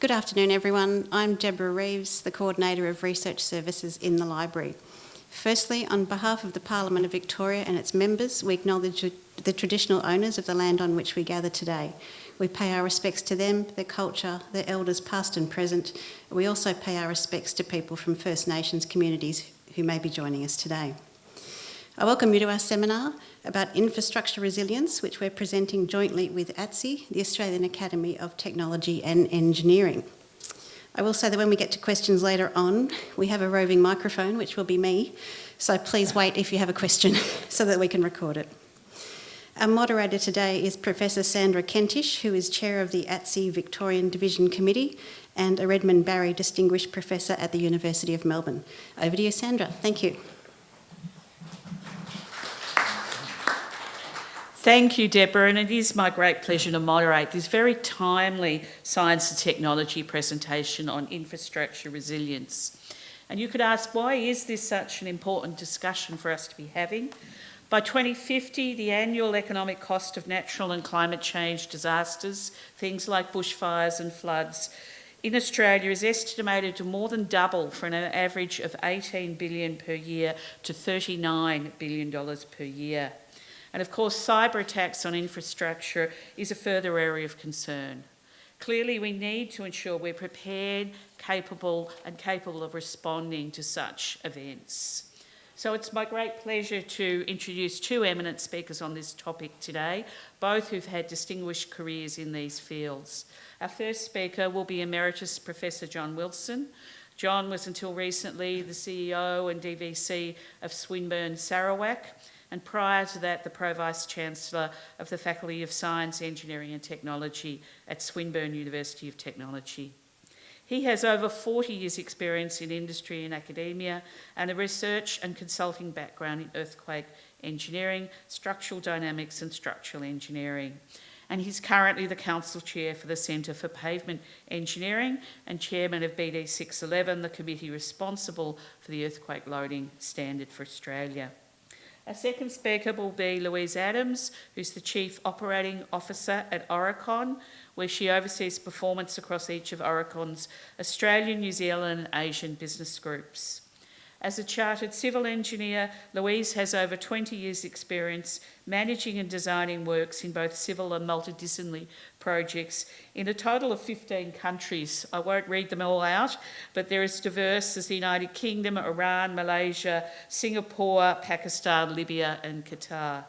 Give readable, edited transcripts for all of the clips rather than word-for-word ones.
Good afternoon, everyone. I'm Deborah Reeves, the Coordinator of Research Services in the Library. Firstly, on behalf of the Parliament of Victoria and its members, we acknowledge the traditional owners of the land on which we gather today. We pay our respects to them, their culture, their elders past and present. We also pay our respects to people from First Nations communities who may be joining us today. I welcome you to our seminar about infrastructure resilience, which we're presenting jointly with ATSE, the Australian Academy of Technology and Engineering. I will say that when we get to questions later on, we have a roving microphone, which will be me, so please wait if you have a question so that we can record it. Our moderator today is Professor Sandra Kentish, who is Chair of the ATSE Victorian Division Committee and a Redmond Barry Distinguished Professor at the University of Melbourne. Over to you, Sandra. Thank you. Thank you, Deborah, and it is my great pleasure to moderate this very timely science and technology presentation on infrastructure resilience. And you could ask, why is this such an important discussion for us to be having? By 2050, the annual economic cost of natural and climate change disasters, things like bushfires and floods, in Australia is estimated to more than double from an average of $18 billion per year to $39 billion per year. And of course, cyber attacks on infrastructure is a further area of concern. Clearly, we need to ensure we're prepared, capable of responding to such events. So it's my great pleasure to introduce two eminent speakers on this topic today, both who've had distinguished careers in these fields. Our first speaker will be Emeritus Professor John Wilson. John was until recently the CEO and DVC of Swinburne Sarawak, and prior to that, the Pro-Vice-Chancellor of the Faculty of Science, Engineering and Technology at Swinburne University of Technology. He has over 40 years' experience in industry and academia and a research and consulting background in earthquake engineering, structural dynamics and structural engineering. And he's currently the Council Chair for the Centre for Pavement Engineering and Chairman of BD 611, the committee responsible for the earthquake loading standard for Australia. Our second speaker will be Louise Adams, who's the Chief Operating Officer at Aurecon, where she oversees performance across each of Aurecon's Australian, New Zealand and Asian business groups. As a chartered civil engineer, Louise has over 20 years' experience managing and designing works in both civil and multidisciplinary projects in a total of 15 countries. I won't read them all out, but they're as diverse as the United Kingdom, Iran, Malaysia, Singapore, Pakistan, Libya and Qatar.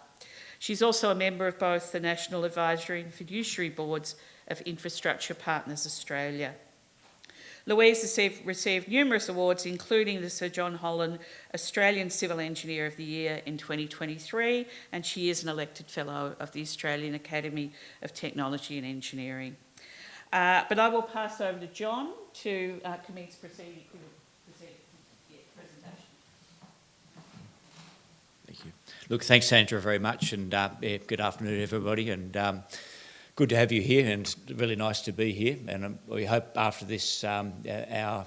She's also a member of both the National Advisory and Fiduciary Boards of Infrastructure Partners Australia. Louise received numerous awards, including the Sir John Holland Australian Civil Engineer of the Year in 2023, and she is an elected Fellow of the Australian Academy of Technology and Engineering. But I will pass over to John to commence presentation. Thank you. Look, thanks, Sandra, very much, and good afternoon, everybody, and good to have you here, and really nice to be here. And we hope after this hour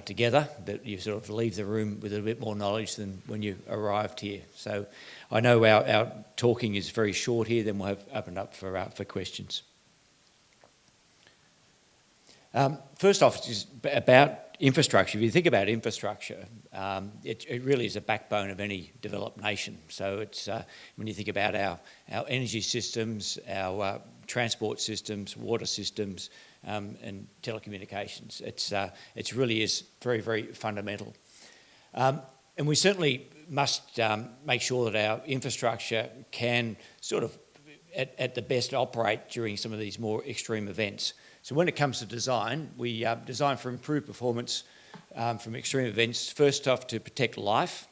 together that you sort of leave the room with a bit more knowledge than when you arrived here. So I know our talking is very short here, then we'll have opened up for questions. First off, it's about infrastructure. If you think about infrastructure, it really is a backbone of any developed nation. So it's when you think about our energy systems, our transport systems, water systems, and telecommunications. It really is very, very fundamental. And we certainly must make sure that our infrastructure can sort of at the best operate during some of these more extreme events. So when it comes to design, we design for improved performance from extreme events, first off to protect life,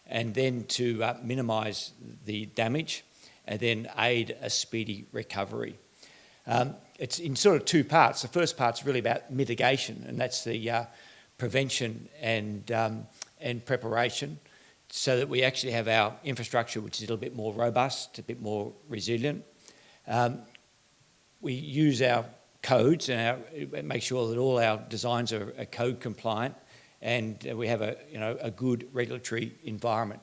and then to minimise the damage, and then aid a speedy recovery. It's in sort of two parts. The first part's really about mitigation, and that's the prevention and preparation, so that we actually have our infrastructure which is a little bit more robust, a bit more resilient. We use our codes and make sure that all our designs are code compliant, and we have a good regulatory environment.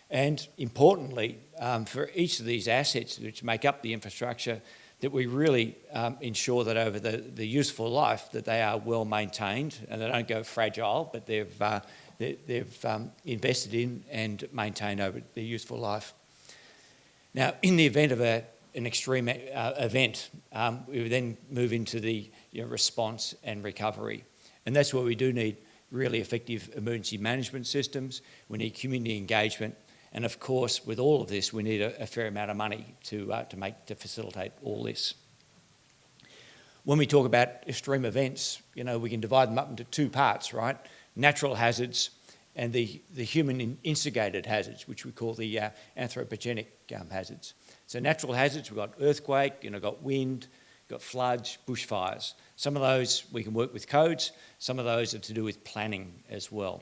And importantly, for each of these assets which make up the infrastructure, that we really ensure that over the useful life that they are well maintained and they don't go fragile, but they've invested in and maintained over the useful life. Now, in the event of an extreme event, we would then move into the response and recovery. And that's where we do need really effective emergency management systems. We need community engagement. And of course, with all of this, we need a fair amount of money to facilitate all this. When we talk about extreme events, we can divide them up into two parts, right? Natural hazards and the human instigated hazards, which we call the anthropogenic hazards. So natural hazards, we've got earthquake, got wind, got floods, bushfires. Some of those we can work with codes, some of those are to do with planning as well.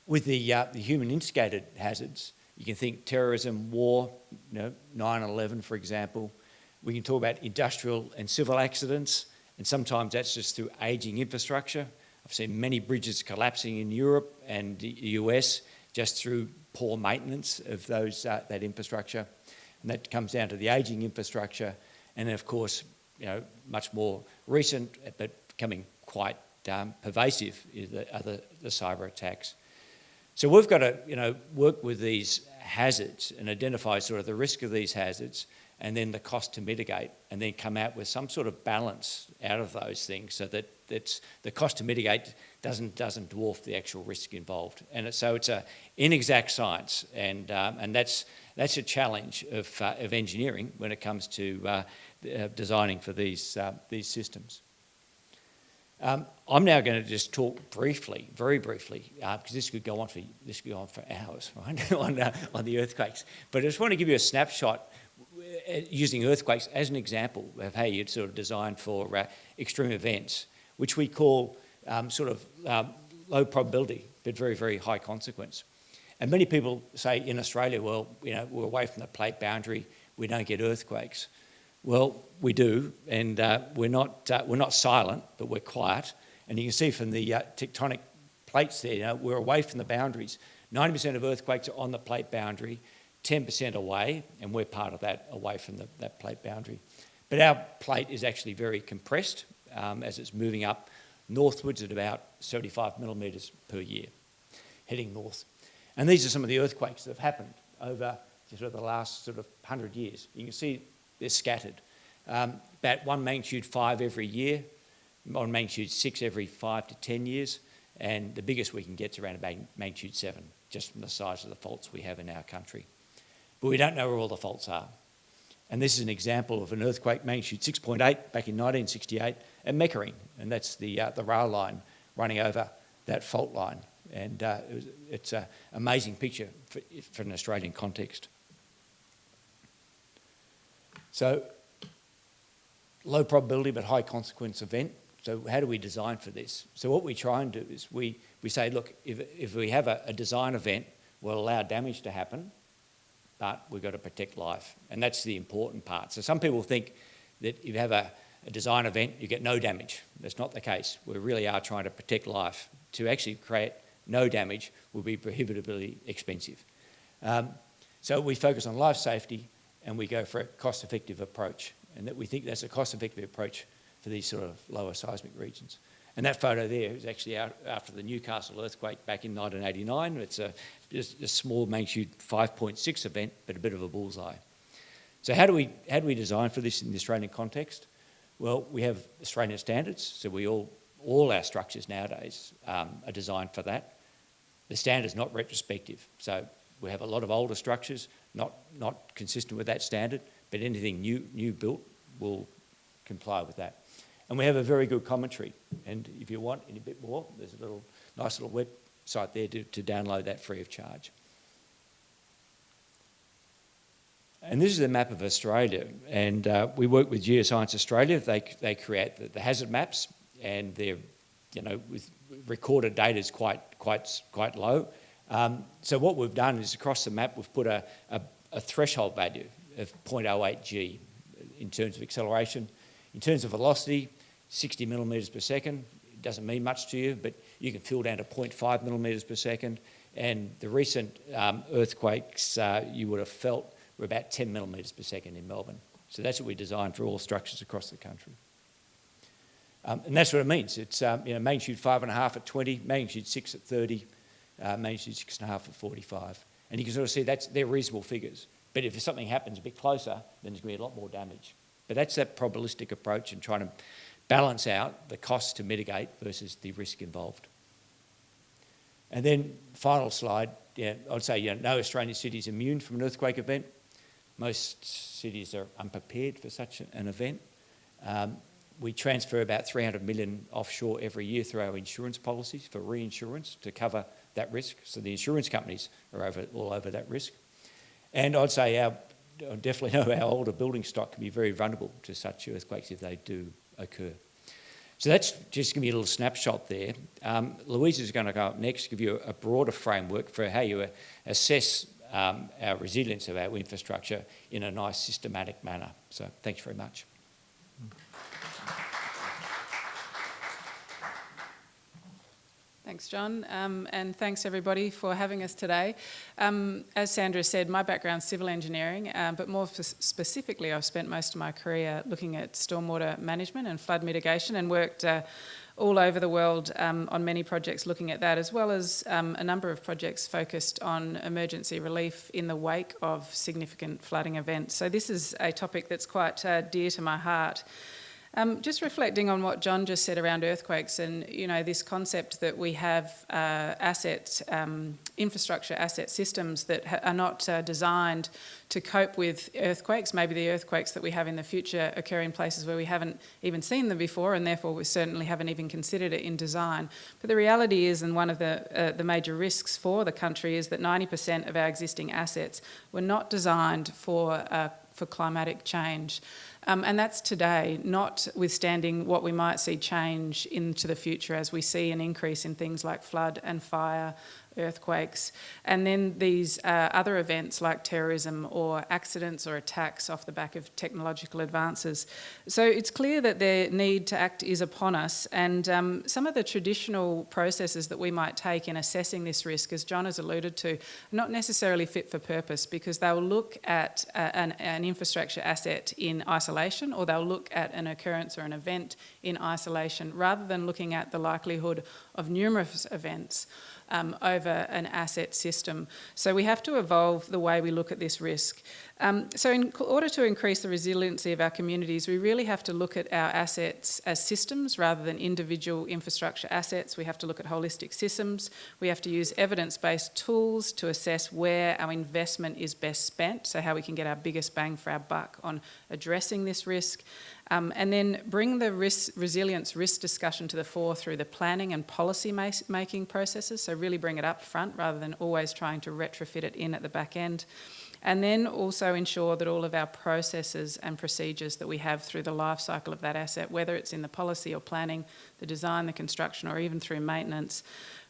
With the human instigated hazards, you can think terrorism, war, 9/11 for example. We can talk about industrial and civil accidents, and sometimes that's just through ageing infrastructure. I've seen many bridges collapsing in Europe and the US just through poor maintenance of that infrastructure. And that comes down to the ageing infrastructure. And then of course, much more recent, but becoming quite pervasive are the cyber attacks. So we've got to, work with these hazards and identify sort of the risk of these hazards and then the cost to mitigate, and then come out with some sort of balance out of those things so that the cost to mitigate doesn't dwarf the actual risk involved. And so it's an inexact science, and that's a challenge of engineering when it comes to designing for these systems. I'm now going to just talk briefly, very briefly, because this could go on for hours, right, on the earthquakes. But I just want to give you a snapshot using earthquakes as an example of how you'd sort of design for extreme events, which we call low probability, but very, very high consequence. And many people say in Australia, well, we're away from the plate boundary, we don't get earthquakes. Well, we do, and we're not silent, but we're quiet. And you can see from the tectonic plates there, we're away from the boundaries. 90% of earthquakes are on the plate boundary, 10% away, and we're part of that, away from that plate boundary. But our plate is actually very compressed as it's moving up northwards at about 75 millimetres per year, heading north. And these are some of the earthquakes that have happened over the last 100 years. You can see they're scattered. About 1 magnitude 5 every year, 1 magnitude 6 every 5 to 10 years, and the biggest we can get is around about magnitude 7, just from the size of the faults we have in our country. But we don't know where all the faults are. And this is an example of an earthquake magnitude 6.8 back in 1968 at Meckering, and that's the rail line running over that fault line. And it's an amazing picture for an Australian context. So, low probability but high consequence event. So how do we design for this? So what we try and do is we say, look, if we have a design event, we'll allow damage to happen, but we've got to protect life. And that's the important part. So some people think that if you have a design event, you get no damage. That's not the case. We really are trying to protect life. To actually create no damage will be prohibitively expensive. So we focus on life safety and we go for a cost-effective approach. And that we think that's a cost-effective approach for these sort of lower seismic regions. And that photo there is actually out after the Newcastle earthquake back in 1989. It's just a small magnitude 5.6 event, but a bit of a bullseye. So how do we design for this in the Australian context? Well, we have Australian standards, so all our structures nowadays are designed for that. The standard's not retrospective, so we have a lot of older structures not consistent with that standard, but anything new built will comply with that. And we have a very good commentary, and if you want any bit more, there's a nice little website there to download that free of charge. And this is a map of Australia, and we work with Geoscience Australia. They create the hazard maps, and they're, with recorded data is quite low. So what we've done is across the map we've put a threshold value of 0.08 G in terms of acceleration. In terms of velocity, 60 millimetres per second. It doesn't mean much to you, but you can fill down to 0.5 millimetres per second. And the recent earthquakes you would have felt we're about 10 millimetres per second in Melbourne. So that's what we designed for all structures across the country. And that's what it means. It's magnitude 5.5 at 20, magnitude 6 at 30, magnitude 6.5 at 45. And you can sort of see they're reasonable figures. But if something happens a bit closer, then there's going to be a lot more damage. But that's that probabilistic approach and trying to balance out the cost to mitigate versus the risk involved. And then final slide, I'd say no Australian city is immune from an earthquake event. Most cities are unprepared for such an event. We transfer about 300 million offshore every year through our insurance policies for reinsurance to cover that risk. So the insurance companies are all over that risk. And I'd say I definitely know our older building stock can be very vulnerable to such earthquakes if they do occur. So that's just give me a little snapshot there. Louisa is going to go up next, give you a broader framework for how you assess our resilience of our infrastructure in a nice systematic manner. So thanks very much. Thanks, John, and thanks everybody for having us today. As Sandra said, my background's civil engineering, but more specifically, I've spent most of my career looking at stormwater management and flood mitigation and worked all over the world on many projects looking at that, as well as a number of projects focused on emergency relief in the wake of significant flooding events. So this is a topic that's quite dear to my heart. Just reflecting on what John just said around earthquakes and, this concept that we have infrastructure asset systems that are not designed to cope with earthquakes. Maybe the earthquakes that we have in the future occur in places where we haven't even seen them before, and therefore we certainly haven't even considered it in design. But the reality is, and one of the major risks for the country is that 90% of our existing assets were not designed for climatic change. And that's today, notwithstanding what we might see change into the future as we see an increase in things like flood and fire, earthquakes, and then these other events like terrorism or accidents or attacks off the back of technological advances. So it's clear that the need to act is upon us, and some of the traditional processes that we might take in assessing this risk, as John has alluded to, are not necessarily fit for purpose, because they'll look at an infrastructure asset in isolation, or they'll look at an occurrence or an event in isolation, rather than looking at the likelihood of numerous events over an asset system. So we have to evolve the way we look at this risk. So in order to increase the resiliency of our communities, we really have to look at our assets as systems rather than individual infrastructure assets. We have to look at holistic systems. We have to use evidence-based tools to assess where our investment is best spent, so how we can get our biggest bang for our buck on addressing this risk. And then bring the resilience risk discussion to the fore through the planning and policy making processes, so really bring it up front rather than always trying to retrofit it in at the back end. And then also ensure that all of our processes and procedures that we have through the life cycle of that asset, whether it's in the policy or planning, the design, the construction, or even through maintenance,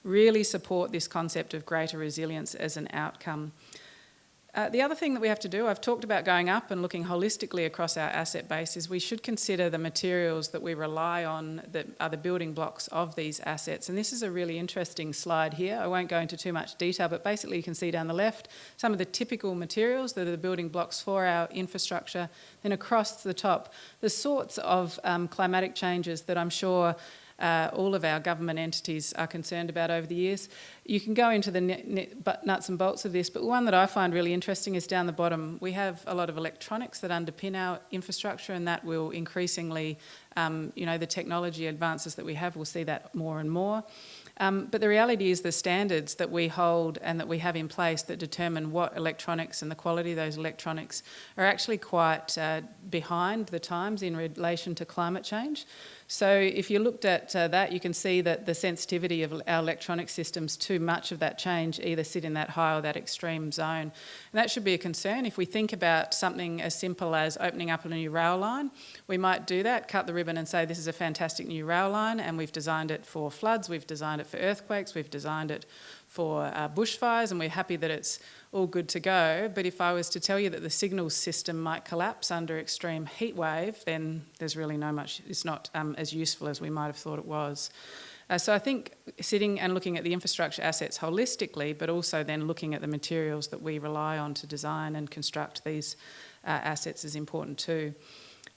really support this concept of greater resilience as an outcome. The other thing that we have to do, I've talked about going up and looking holistically across our asset base, is we should consider the materials that we rely on that are the building blocks of these assets. And this is a really interesting slide here. I won't go into too much detail, but basically you can see down the left some of the typical materials that are the building blocks for our infrastructure. Then across the top, the sorts of climatic changes that I'm sure all of our government entities are concerned about over the years. You can go into the nuts and bolts of this, but one that I find really interesting is down the bottom. We have a lot of electronics that underpin our infrastructure, and that will increasingly, the technology advances that we have, we'll see that more and more. But the reality is the standards that we hold and that we have in place that determine what electronics and the quality of those electronics are actually quite behind the times in relation to climate change. So if you looked at that, you can see that the sensitivity of our electronic systems to much of that change either sit in that high or that extreme zone. And that should be a concern. If we think about something as simple as opening up a new rail line, we might do that, cut the ribbon and say this is a fantastic new rail line, and we've designed it for floods, we've designed it for earthquakes, we've designed it for bushfires, and we're happy that it's all good to go. But if I was to tell you that the signals system might collapse under extreme heat wave, then there's really it's not as useful as we might have thought it was. So I think sitting and looking at the infrastructure assets holistically, but also then looking at the materials that we rely on to design and construct these assets is important too.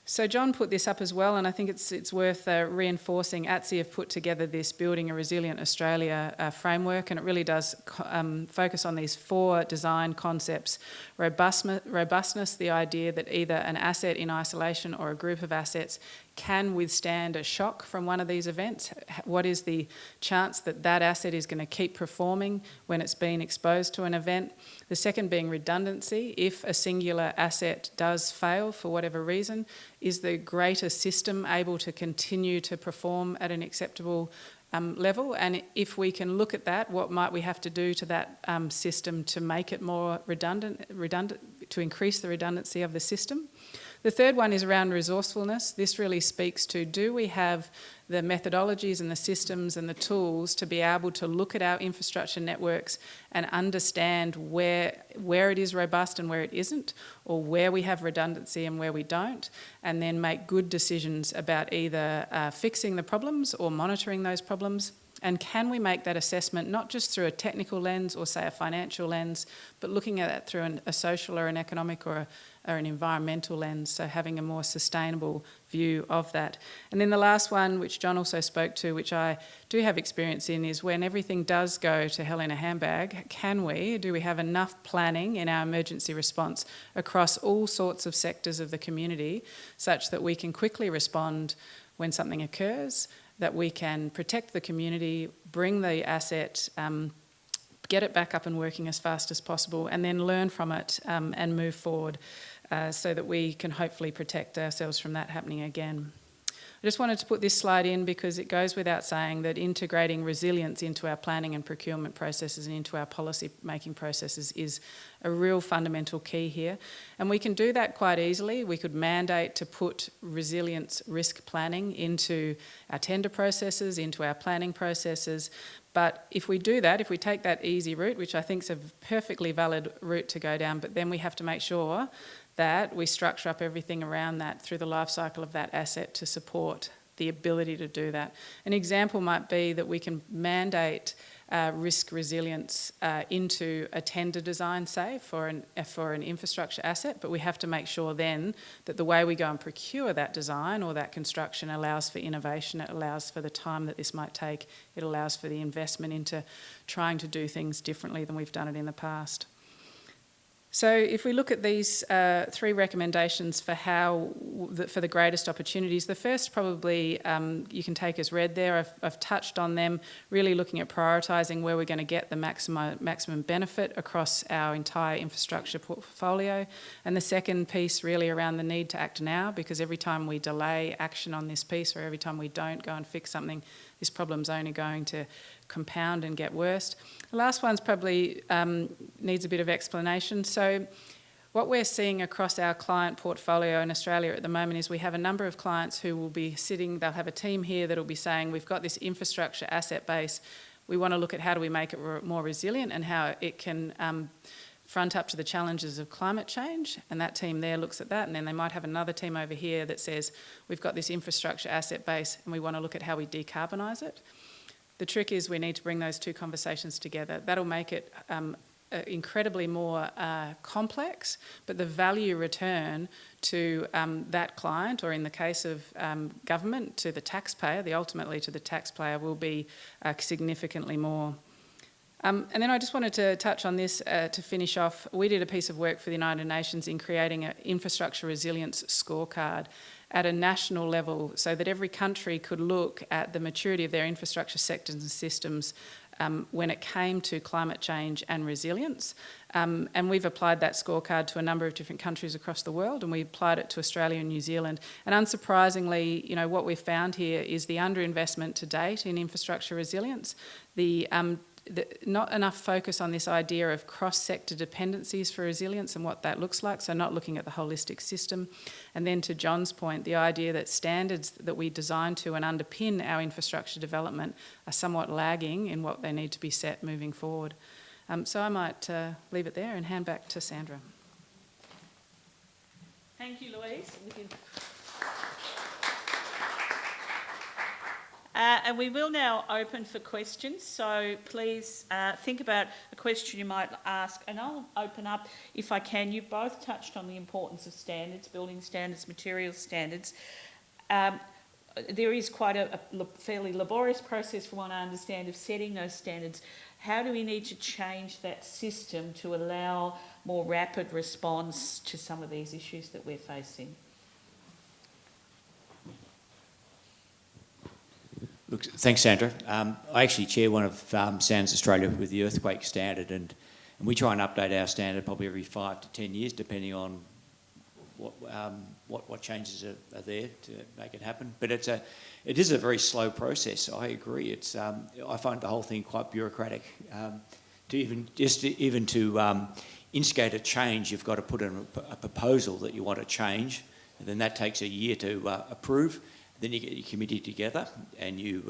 So John put this up as well, and I think it's worth reinforcing. ATSI have put together this Building a Resilient Australia framework, and it really does focus on these 4 design concepts. Robustness, the idea that either an asset in isolation or a group of assets can withstand a shock from one of these events. What is the chance that that asset is going to keep performing when it's been exposed to an event? The second being redundancy. If a singular asset does fail for whatever reason, is the greater system able to continue to perform at an acceptable level? And if we can look at that, what might we have to do to that system to make it more redundant, to increase the redundancy of the system? The third one is around resourcefulness. This really speaks to, do we have the methodologies and the systems and the tools to be able to look at our infrastructure networks and understand where it is robust and where it isn't, or where we have redundancy and where we don't, and then make good decisions about either fixing the problems or monitoring those problems? And can we make that assessment not just through a technical lens or, say, a financial lens, but looking at it through a social or an economic or an environmental lens, so having a more sustainable view of that. And then the last one, which John also spoke to, which I do have experience in, is when everything does go to hell in a handbag, do we have enough planning in our emergency response across all sorts of sectors of the community such that we can quickly respond when something occurs, that we can protect the community, bring the asset, get it back up and working as fast as possible, and then learn from it and move forward so that we can hopefully protect ourselves from that happening again. I just wanted to put this slide in because it goes without saying that integrating resilience into our planning and procurement processes and into our policy making processes is a real fundamental key here. And we can do that quite easily. We could mandate to put resilience risk planning into our tender processes, into our planning processes. But if we do that, if we take that easy route, which I think is a perfectly valid route to go down, but then we have to make sure that we structure up everything around that through the life cycle of that asset to support the ability to do that. An example might be that we can mandate risk resilience into a tender design, say, for an infrastructure asset, but we have to make sure then that the way we go and procure that design or that construction allows for innovation, it allows for the time that this might take, it allows for the investment into trying to do things differently than we've done it in the past. So if we look at these 3 recommendations for for the greatest opportunities, the first probably you can take as read there. I've touched on them, really looking at prioritising where we're going to get the maximum benefit across our entire infrastructure portfolio. And the second piece really around the need to act now, because every time we delay action on this piece, or every time we don't go and fix something, this problem's only going to compound and get worse. The last one's probably needs a bit of explanation. So what we're seeing across our client portfolio in Australia at the moment is we have a number of clients who will be sitting, they'll have a team here that will be saying, we've got this infrastructure asset base, we want to look at how do we make it more resilient and how it can front up to the challenges of climate change, and that team there looks at that, and then they might have another team over here that says, we've got this infrastructure asset base and we want to look at how we decarbonise it. The trick is we need to bring those 2 conversations together. That'll make it incredibly more complex, but the value return to that client, or in the case of government, to the taxpayer, ultimately to the taxpayer, will be significantly more. And then I just wanted to touch on this to finish off. We did a piece of work for the United Nations in creating an infrastructure resilience scorecard at a national level so that every country could look at the maturity of their infrastructure sectors and systems when it came to climate change and resilience. And we've applied that scorecard to a number of different countries across the world, and we applied it to Australia and New Zealand. And unsurprisingly, what we've found here is the underinvestment to date in infrastructure resilience, not enough focus on this idea of cross-sector dependencies for resilience and what that looks like, so not looking at the holistic system. And then to John's point, the idea that standards that we design to and underpin our infrastructure development are somewhat lagging in what they need to be set moving forward. So I might leave it there and hand back to Sandra. Thank you, Louise. And we will now open for questions, so please think about a question you might ask, and I'll open up if I can. You both touched on the importance of standards, building standards, materials standards. There is quite a fairly laborious process, from what I understand, of setting those standards. How do we need to change that system to allow more rapid response to some of these issues that we're facing? Look, thanks, Sandra. I actually chair one of SANS Australia with the earthquake standard, and we try and update our standard probably every 5 to 10 years, depending on what changes are there to make it happen. But it is a very slow process. I agree. I find the whole thing quite bureaucratic. To instigate a change, you've got to put in a proposal that you want to change, and then that takes a year to approve. Then you get your committee together and you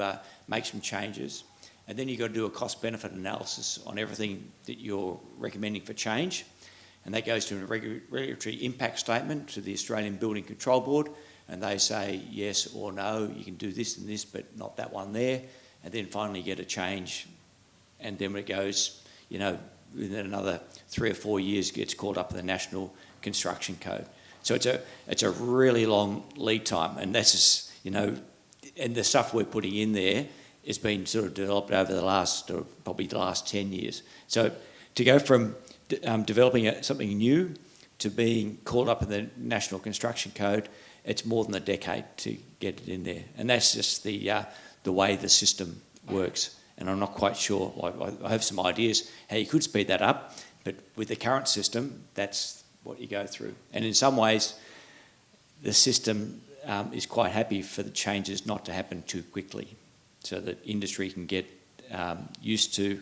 make some changes, and then you've got to do a cost-benefit analysis on everything that you're recommending for change, and that goes to a regulatory impact statement to the Australian Building Control Board, and they say yes or no, you can do this and this, but not that one there, and then finally you get a change, and then when it goes, within another 3 or 4 years, gets caught up in the National Construction Code. So it's a really long lead time, and that's just, and the stuff we're putting in there has been sort of developed over probably the last 10 years. So to go from developing something new to being caught up in the National Construction Code, it's more than a decade to get it in there. And that's just the way the system works. And I'm not quite sure, I have some ideas how you could speed that up, but with the current system, that's what you go through. And in some ways, the system is quite happy for the changes not to happen too quickly, so that industry can get used to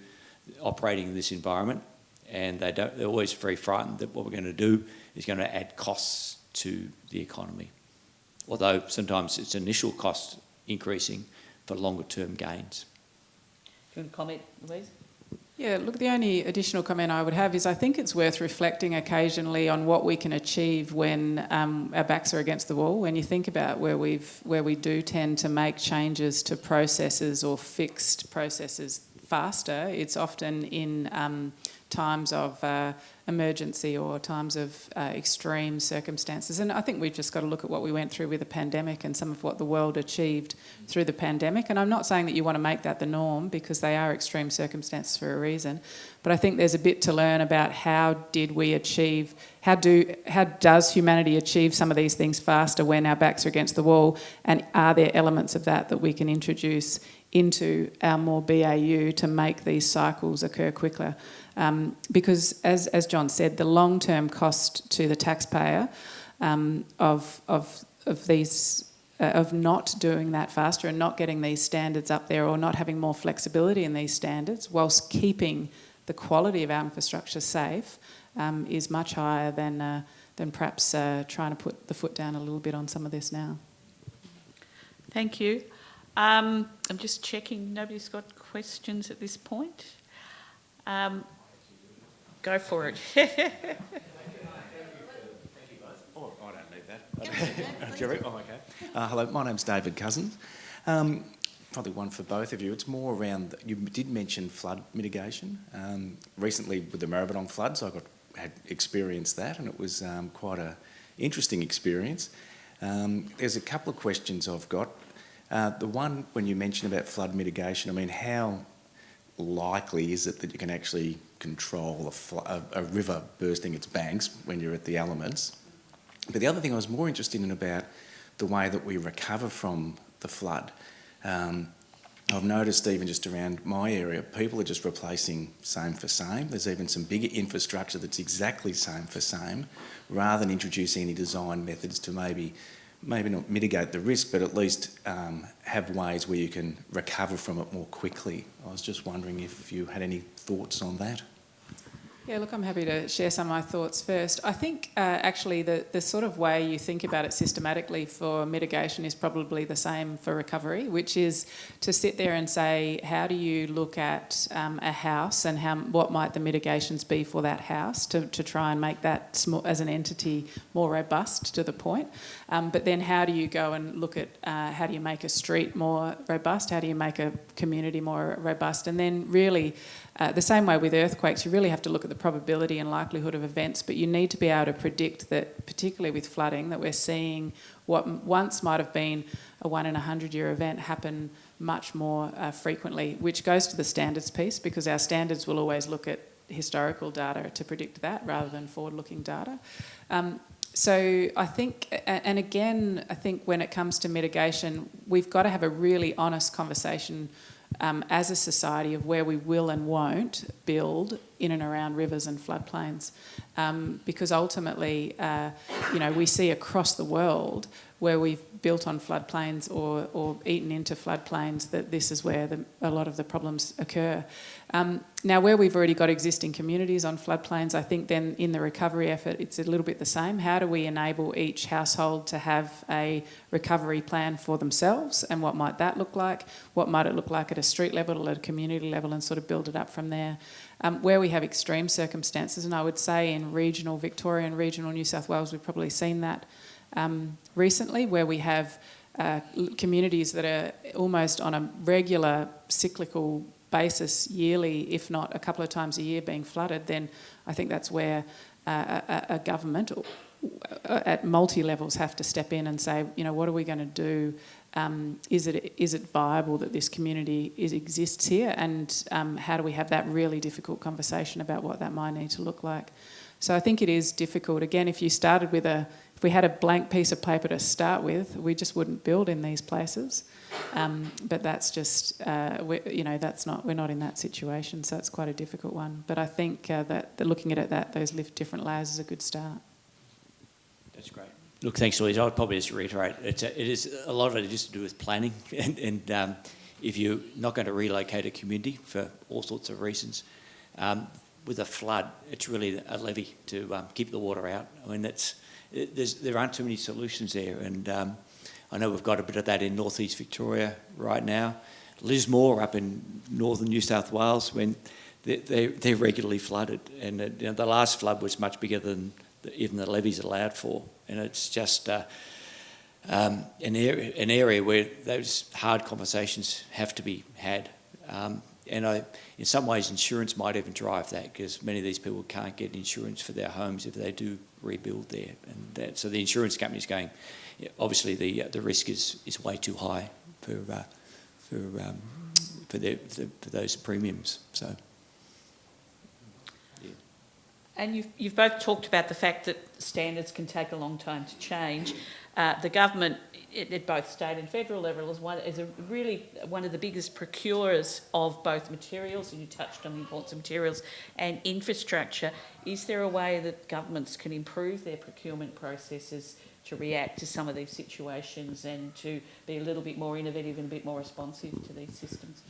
operating in this environment, and they're always very frightened that what we're going to do is going to add costs to the economy, although sometimes it's initial cost increasing for longer term gains. Do you want to comment, Louise? Yeah, look, the only additional comment I would have is I think it's worth reflecting occasionally on what we can achieve when our backs are against the wall. When you think about where we do tend to make changes to processes or fixed processes faster, it's often in times of emergency or times of extreme circumstances. And I think we've just got to look at what we went through with the pandemic and some of what the world achieved through the pandemic. And I'm not saying that you want to make that the norm, because they are extreme circumstances for a reason. But I think there's a bit to learn about how does humanity achieve some of these things faster when our backs are against the wall, and are there elements of that we can introduce into our more BAU to make these cycles occur quicker. Because as John said, the long-term cost to the taxpayer of not doing that faster and not getting these standards up there, or not having more flexibility in these standards whilst keeping the quality of our infrastructure safe, is much higher than perhaps trying to put the foot down a little bit on some of this now. Thank you. I'm just checking, nobody's got questions at this point. Go for it. Oh, I don't need that. Jerry? Oh, okay. Hello, my name's David Cousins. Probably one for both of you. It's more around, you did mention flood mitigation. Recently with the Maribyrnong floods, I had experienced that, and it was quite an interesting experience. There's a couple of questions I've got. The one, when you mentioned about flood mitigation, I mean, how likely is it that you can actually control a river bursting its banks when you're at the elements? But the other thing I was more interested in about the way that we recover from the flood. I've noticed even just around my area, people are just replacing same for same. There's even some bigger infrastructure that's exactly same for same, rather than introducing any design methods to maybe not mitigate the risk, but at least have ways where you can recover from it more quickly. I was just wondering if you had any thoughts on that. Yeah, look, I'm happy to share some of my thoughts first. I think actually the sort of way you think about it systematically for mitigation is probably the same for recovery, which is to sit there and say, how do you look at a house and what might the mitigations be for that house to try and make that small, as an entity more robust to the point. But then how do you go and look at how do you make a street more robust? How do you make a community more robust? And then really the same way with earthquakes, you really have to look at the probability and likelihood of events, but you need to be able to predict that, particularly with flooding, that we're seeing what once might have been a 1 in 100-year event happen much more frequently, which goes to the standards piece, because our standards will always look at historical data to predict that rather than forward-looking data. So I think, and again, I think when it comes to mitigation, we've got to have a really honest conversation as a society of where we will and won't build in and around rivers and floodplains, because ultimately, we see across the world where we've built on floodplains or eaten into floodplains that this is where a lot of the problems occur. Now, where we've already got existing communities on floodplains, I think then in the recovery effort, it's a little bit the same. How do we enable each household to have a recovery plan for themselves, and what might that look like? What might it look like at a street level, at a community level, and sort of build it up from there? Where we have extreme circumstances, and I would say in regional Victoria and regional New South Wales, we've probably seen that recently, where we have communities that are almost on a regular cyclical basis yearly, if not a couple of times a year, being flooded, then I think that's where a government at multi-levels have to step in and say, what are we going to do? Is it viable that this community exists here? And how do we have that really difficult conversation about what that might need to look like? So I think it is difficult. Again, if we had a blank piece of paper to start with, we just wouldn't build in these places. But that's just, we're not in that situation, so it's quite a difficult one. But I think that looking at those different layers is a good start. That's great. Look, thanks, Louise. I would probably just reiterate, a lot of it is just to do with planning, and if you're not going to relocate a community for all sorts of reasons, with a flood, it's really a levy to keep the water out. I mean, there aren't too many solutions there, and I know we've got a bit of that in northeast Victoria right now. Lismore up in northern New South Wales, when they're regularly flooded, and the last flood was much bigger than even the levies allowed for, and it's just an area where those hard conversations have to be had. And in some ways, insurance might even drive that, because many of these people can't get insurance for their homes if they do rebuild there. And so the insurance company's going, obviously the risk is way too high for those premiums. So. Yeah. And you've both talked about the fact that standards can take a long time to change. The government, at both state and federal level, is really one of the biggest procurers of both materials, and you touched on the importance of materials, and infrastructure. Is there a way that governments can improve their procurement processes to react to some of these situations and to be a little bit more innovative and a bit more responsive to these systems?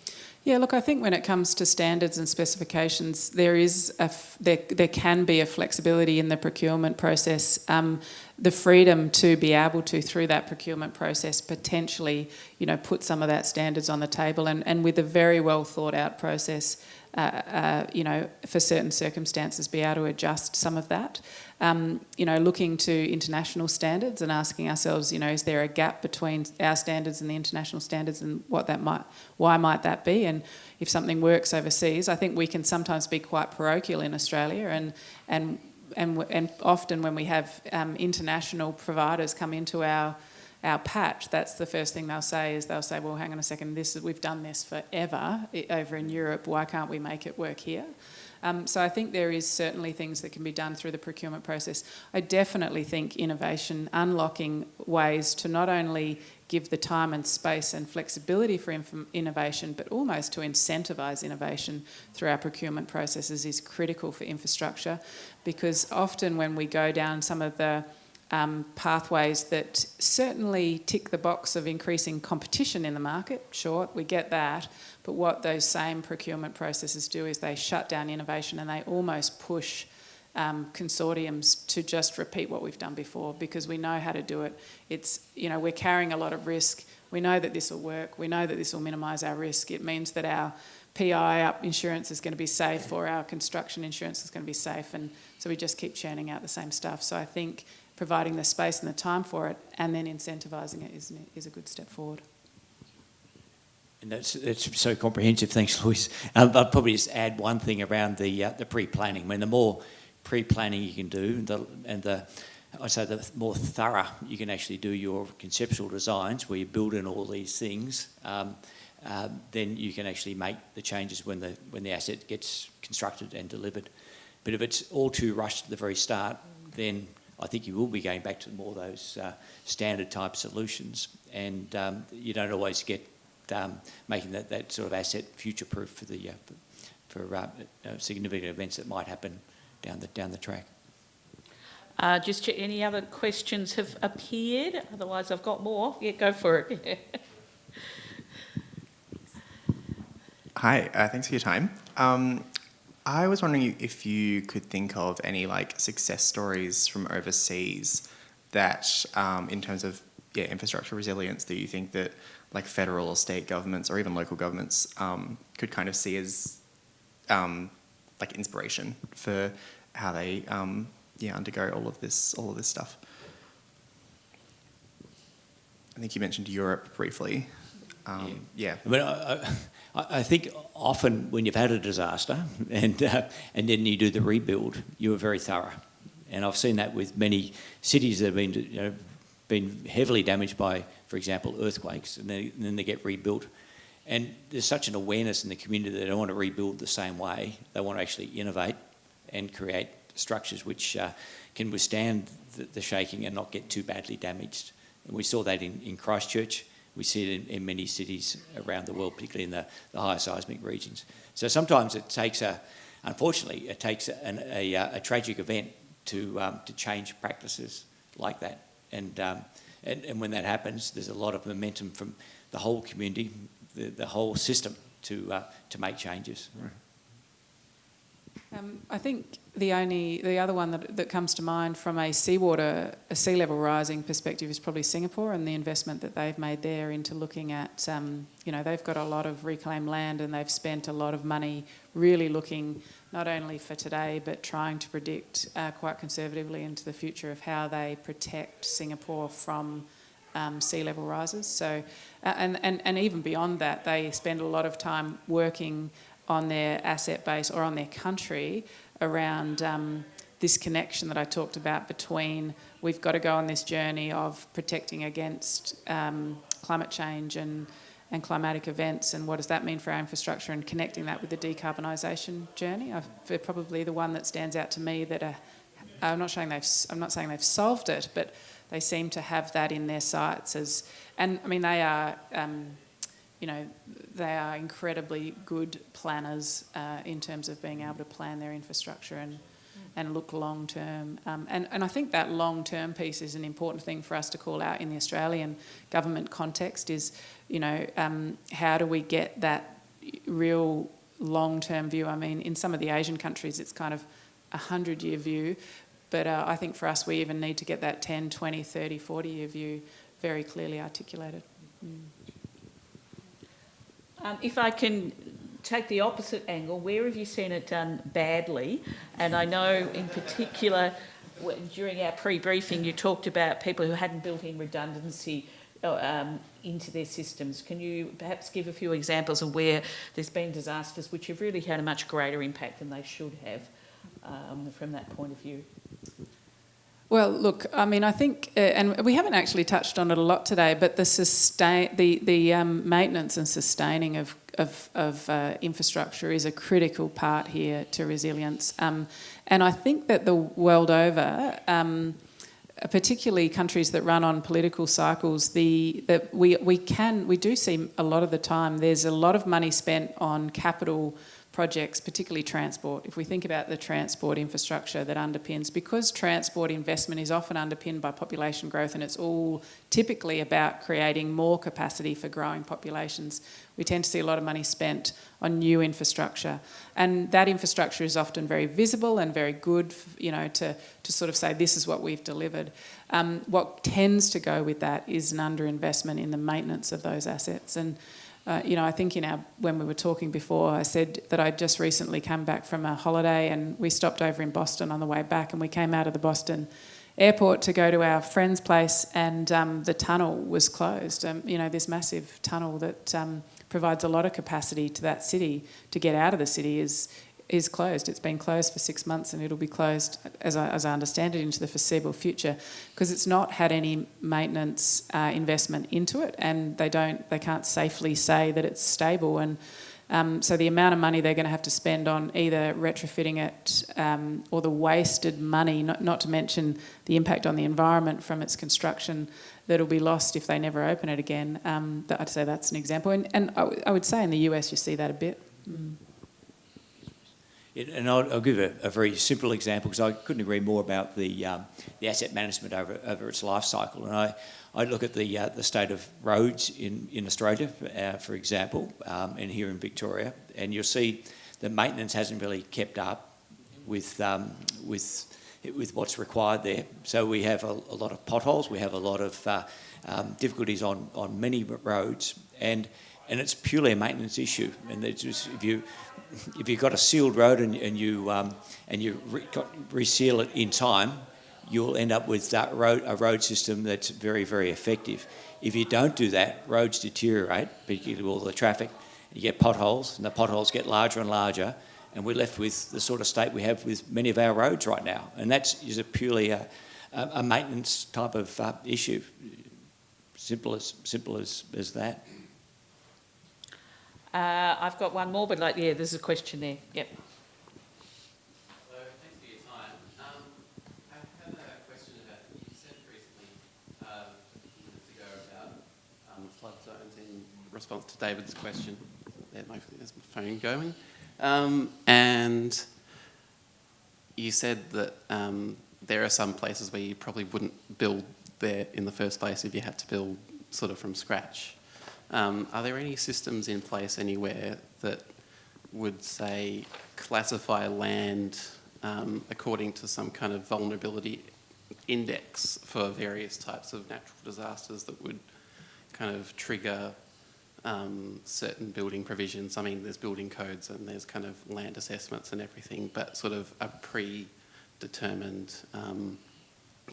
Yeah, look, I think when it comes to standards and specifications, there can be a flexibility in the procurement process, the freedom to be able to, through that procurement process, potentially, put some of that standards on the table, and with a very well thought out process, for certain circumstances, be able to adjust some of that. Looking to international standards and asking ourselves, is there a gap between our standards and the international standards, and why might that be? And if something works overseas, I think we can sometimes be quite parochial in Australia, and often when we have international providers come into our patch, that's the first thing they'll say, well, hang on a second, we've done this forever over in Europe, why can't we make it work here? So I think there is certainly things that can be done through the procurement process. I definitely think innovation, unlocking ways to not only give the time and space and flexibility for innovation, but almost to incentivise innovation through our procurement processes is critical for infrastructure, because often when we go down some of the pathways that certainly tick the box of increasing competition in the market. Sure, we get that. But what those same procurement processes do is they shut down innovation and they almost push consortiums to just repeat what we've done before, because we know how to do it. It's, we're carrying a lot of risk. We know that this will work. We know that this will minimise our risk. It means that our PI insurance is going to be safe, or our construction insurance is going to be safe, and so we just keep churning out the same stuff. So I think providing the space and the time for it and then incentivising it is a good step forward. And that's so comprehensive. Thanks, Louise. I'll probably just add one thing around the pre-planning. I mean, the more pre-planning you can do, the more thorough you can actually do your conceptual designs, where you build in all these things, then you can actually make the changes when the asset gets constructed and delivered. But if it's all too rushed at the very start, then I think you will be going back to more of those standard type solutions, and you don't always get making that sort of asset future-proof for significant events that might happen down the track. Just check, any other questions have appeared? Otherwise, I've got more. Yeah, go for it. Hi, thanks for your time. I was wondering if you could think of any success stories from overseas that, in terms of infrastructure resilience, that you think that federal or state governments or even local governments could kind of see as inspiration for how they undergo all of this stuff. I think you mentioned Europe briefly. Yeah. I think often when you've had a disaster and then you do the rebuild, you are very thorough, and I've seen that with many cities that have been heavily damaged by, for example, earthquakes, and then they get rebuilt. And there's such an awareness in the community that they don't want to rebuild the same way. They want to actually innovate and create structures which can withstand the shaking and not get too badly damaged. And we saw that in Christchurch. We see it in many cities around the world, particularly in the higher seismic regions. So sometimes unfortunately, it takes a tragic event to change practices like that. And when that happens, there's a lot of momentum from the whole community, the whole system to make changes. Right. I think the other one that comes to mind from a sea level rising perspective is probably Singapore, and the investment that they've made there into looking at, they've got a lot of reclaimed land and they've spent a lot of money really looking not only for today but trying to predict quite conservatively into the future of how they protect Singapore from sea level rises. So, and even beyond that, they spend a lot of time working on their asset base or on their country around this connection that I talked about between we've got to go on this journey of protecting against climate change and climatic events, and what does that mean for our infrastructure, and connecting that with the decarbonisation journey. They're probably the one that stands out to me that I'm not saying they've solved it, but they seem to have that in their sights they are they are incredibly good planners in terms of being able to plan their infrastructure and look long term. And I think that long term piece is an important thing for us to call out in the Australian government context is, how do we get that real long term view? I mean, in some of the Asian countries, it's kind of a 100-year view, but I think for us, we even need to get that 10, 20, 30, 40-year view very clearly articulated. If I can take the opposite angle, where have you seen it done badly? And I know in particular, during our pre-briefing, you talked about people who hadn't built in redundancy into their systems. Can you perhaps give a few examples of where there's been disasters which have really had a much greater impact than they should have from that point of view? Well, look, I mean, I think, and we haven't actually touched on it a lot today, but the maintenance and sustaining of infrastructure is a critical part here to resilience. And I think that the world over, particularly countries that run on political cycles, we do see a lot of the time there's a lot of money spent on capital projects, particularly transport. If we think about the transport infrastructure that underpins, because transport investment is often underpinned by population growth and it's all typically about creating more capacity for growing populations, we tend to see a lot of money spent on new infrastructure. And that infrastructure is often very visible and very good, to sort of say this is what we've delivered. What tends to go with that is an underinvestment in the maintenance of those assets. And I think when we were talking before, I said that I'd just recently come back from a holiday and we stopped over in Boston on the way back, and we came out of the Boston airport to go to our friend's place, and the tunnel was closed. This massive tunnel that provides a lot of capacity to that city to get out of the city is closed. It's been closed for 6 months, and it'll be closed, as I understand it, into the foreseeable future, because it's not had any maintenance investment into it, and they can't safely say that it's stable. And so the amount of money they're going to have to spend on either retrofitting it or the wasted money, not to mention the impact on the environment from its construction, that'll be lost if they never open it again. I'd say that's an example. And I would say in the US you see that a bit. Mm. And I'll give a very simple example, because I couldn't agree more about the asset management over its life cycle. And I look at the state of roads in Australia, for example, and here in Victoria, and you'll see the maintenance hasn't really kept up with what's required there. So we have a lot of potholes, we have a lot of difficulties on many roads, and it's purely a maintenance issue. And it's just, if you've got a sealed road and you reseal it in time, you'll end up with a road system that's very, very effective. If you don't do that, roads deteriorate, particularly with all the traffic. You get potholes, and the potholes get larger and larger, and we're left with the sort of state we have with many of our roads right now. And that's purely a maintenance type of issue. Simple as that. I've got one more, but there's a question there. Yep. Hello, thanks for your time. I have a question about, you said recently, minutes ago, about flood zones in response to David's question. There's my phone going. And you said that there are some places where you probably wouldn't build there in the first place if you had to build sort of from scratch. Are there any systems in place anywhere that would, say, classify land according to some kind of vulnerability index for various types of natural disasters that would kind of trigger certain building provisions? I mean, there's building codes and there's kind of land assessments and everything, but sort of a predetermined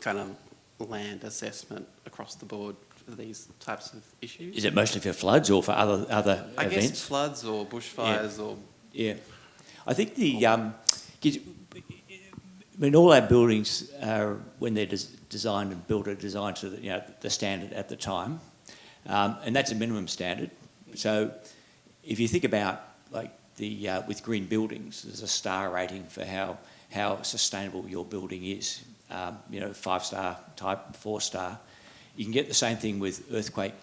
kind of land assessment across the board for these types of issues? Is it mostly for floods or for other events? I guess floods or bushfires or... Yeah. I think all our buildings are, when they're designed and built, are designed to the standard at the time, and that's a minimum standard. So if you think about with green buildings, there's a star rating for how sustainable your building is. 5-star type, 4-star. You can get the same thing with earthquake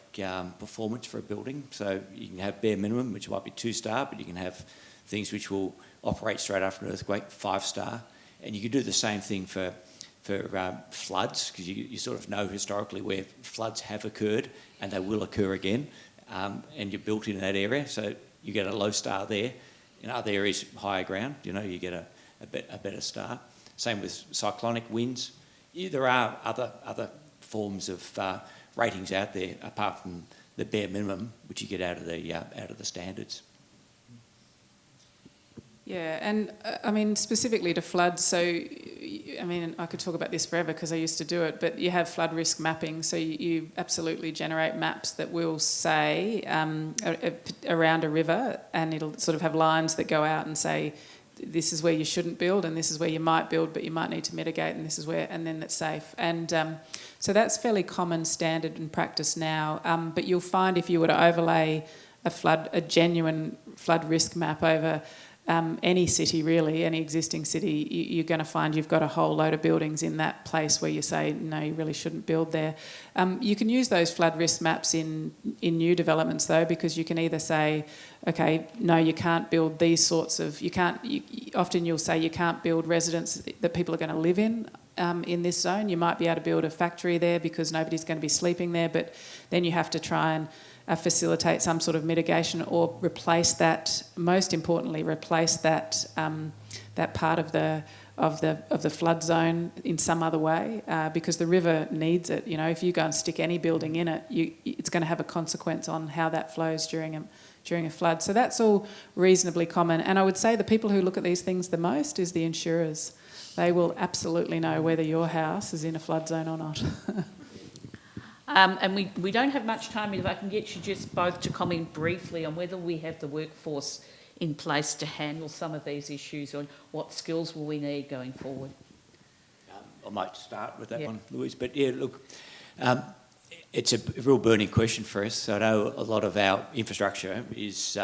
performance for a building. So you can have bare minimum, which might be 2-star, but you can have things which will operate straight after an earthquake, 5-star. And you can do the same thing for floods, because you sort of know historically where floods have occurred and they will occur again, and you're built in that area, so you get a low star there. In other areas, higher ground, you get a better star. Same with cyclonic winds. There are other forms of ratings out there apart from the bare minimum, which you get out of the standards. Yeah, and I mean, specifically to floods, so, I mean, I could talk about this forever because I used to do it, but you have flood risk mapping, so you absolutely generate maps that will say around a river, and it'll sort of have lines that go out and say, this is where you shouldn't build, and this is where you might build, but you might need to mitigate, and this is where, and then it's safe. And so that's fairly common standard and practice now, but you'll find if you were to overlay a genuine flood risk map over any city really, any existing city, you're going to find you've got a whole load of buildings in that place where you say, no, you really shouldn't build there. You can use those flood risk maps in new developments though, because you can either say, okay, no, you can't build these sorts of, often you'll say you can't build residents that people are going to live in this zone. You might be able to build a factory there because nobody's going to be sleeping there, but then you have to try and facilitate some sort of mitigation or replace that. Most importantly, replace that that part of the flood zone in some other way, because the river needs it. You know, if you go and stick any building in it, it's going to have a consequence on how that flows during a flood. So that's all reasonably common. And I would say the people who look at these things the most is the insurers. They will absolutely know whether your house is in a flood zone or not. And we don't have much time. If I can get you just both to comment briefly on whether we have the workforce in place to handle some of these issues, or what skills will we need going forward? I might start with that Yeah. one, Louise. But yeah, look, it's a real burning question for us. I know a lot of our infrastructure is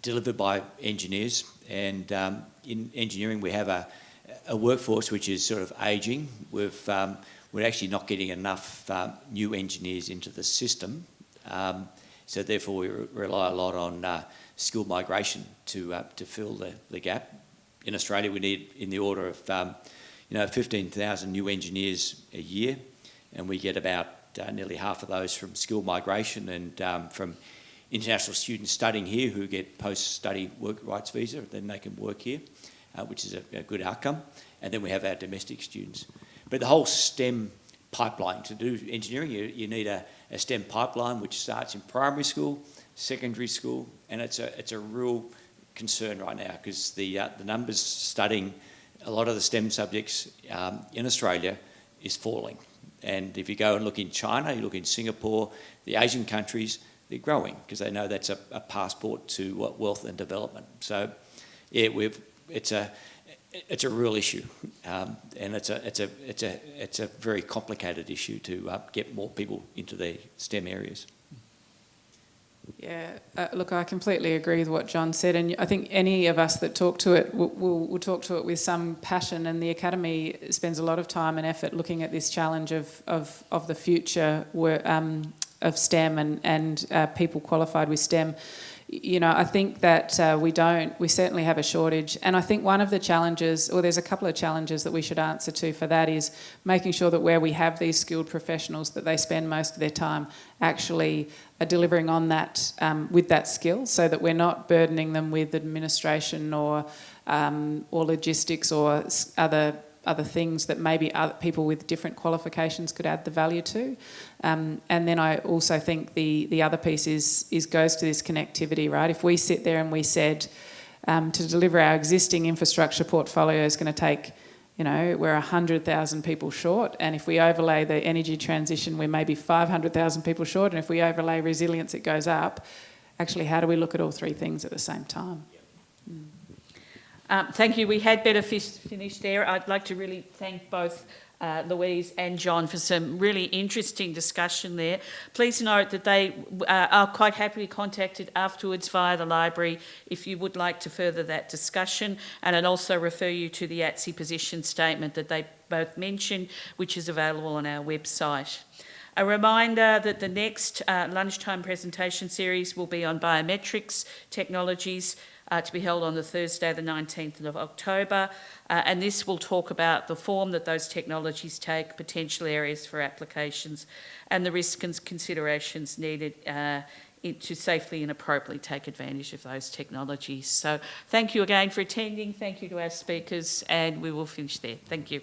delivered by engineers, and in engineering we have a workforce which is sort of ageing. We're actually not getting enough new engineers into the system, so therefore we rely a lot on skill migration to fill the gap. In Australia, we need in the order of 15,000 new engineers a year, and we get about nearly half of those from skill migration and from international students studying here who get post-study work rights visa, then they can work here, which is a good outcome. And then we have our domestic students. But the whole STEM pipeline, to do engineering, you need a STEM pipeline which starts in primary school, secondary school, and it's a real concern right now because the numbers studying a lot of the STEM subjects in Australia is falling. And if you go and look in China, you look in Singapore, the Asian countries, they're growing because they know that's a passport to wealth and development. So, yeah, it's a real issue, and it's a very complicated issue to get more people into the STEM areas. Yeah, look, I completely agree with what John said, and I think any of us that talk to it will talk to it with some passion, and the Academy spends a lot of time and effort looking at this challenge of the future of STEM and people qualified with STEM. You know, I think that we certainly have a shortage, and I think one of the challenges, or there's a couple of challenges that we should answer to for that, is making sure that where we have these skilled professionals, that they spend most of their time actually delivering on that with that skill, so that we're not burdening them with administration or logistics or other things that maybe other people with different qualifications could add the value to. And then I also think the other piece is goes to this connectivity, right? If we sit there and we said to deliver our existing infrastructure portfolio is going to take, we're 100,000 people short, and if we overlay the energy transition, we're maybe 500,000 people short, and if we overlay resilience, it goes up. Actually, how do we look at all three things at the same time? Thank you. We had better finish there. I'd like to really thank both Louise and John for some really interesting discussion there. Please note that they are quite happily contacted afterwards via the library if you would like to further that discussion, and I'd also refer you to the ATSI position statement that they both mentioned, which is available on our website. A reminder that the next lunchtime presentation series will be on biometrics technologies, to be held on the Thursday, the 19th of October, and this will talk about the form that those technologies take, potential areas for applications, and the risks and considerations needed to safely and appropriately take advantage of those technologies. So thank you again for attending, thank you to our speakers, and we will finish there. Thank you.